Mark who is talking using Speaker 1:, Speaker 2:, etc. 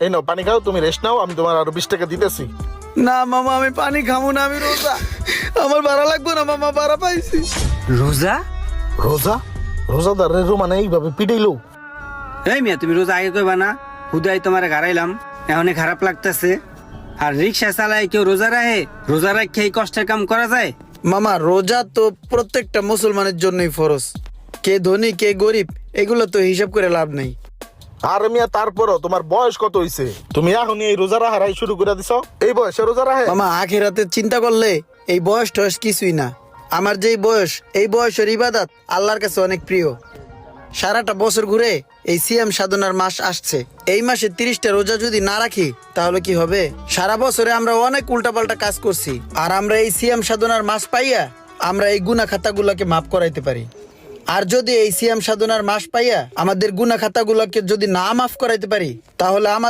Speaker 1: এই নাও পানি খাও, তুমি রেস্ট নাও, আমি তোমার আরো 20 টাকা দিতেছি।
Speaker 2: না মামা, আমি পানি খাবো না, আমি রোজা। আমার ভাড়া লাগবে না মামা, ভাড়া পাইছি।
Speaker 3: রোজা?
Speaker 1: রোজা? রোজাদারের মানে এইভাবে পিটাইলো?
Speaker 3: এই মিয়া, তুমি রোজা আগে কইবা না? হুদাই তোমারে ঘাড়াইলাম, এখন খারাপ লাগতেছে। আর রিক্সা চালায় কেউ রোজা রাখে? রোজা রাখে এই কষ্টের কাম করা যায়?
Speaker 2: মামা, রোজা তো প্রত্যেকটা মুসলমানের জন্যই ফরজ। কে ধনী কে গরিব এগুলো তো হিসাব করে লাভ নেই।
Speaker 1: আর মিয়া তারপরও তোমার বয়স কত হইছে? তুমি এখনই এই রোজা রাখারাই শুরু করে দিছো? এই বয়সে রোজা রাখে?
Speaker 2: মামা, আখিরাতে চিন্তা করলে এই বয়স টয়স কিছুই না। আমার যেই বয়স, এই বয়সের ইবাদত আল্লাহর কাছে অনেক প্রিয়। সারাটা বছর ঘুরে এই সিয়াম সাধনার মাস আসছে, এই মাসে 30টা রোজা যদি না রাখি তাহলে কি হবে? সারা বছরে আমরা অনেক উল্টাপাল্টা কাজ করছি, আর আমরা এই সিয়াম সাধনার মাস পাইয়া আমরা এই গুনাহ খাতাগুলোকে মাফ করাইতে পারি। আর যদি এই সিয়াম সাধনার মাস পাইয়া আমাদের গুনাহ খাতাগুলোকে যদি না মাফ করাইতে পারি, তাহলে আমাদের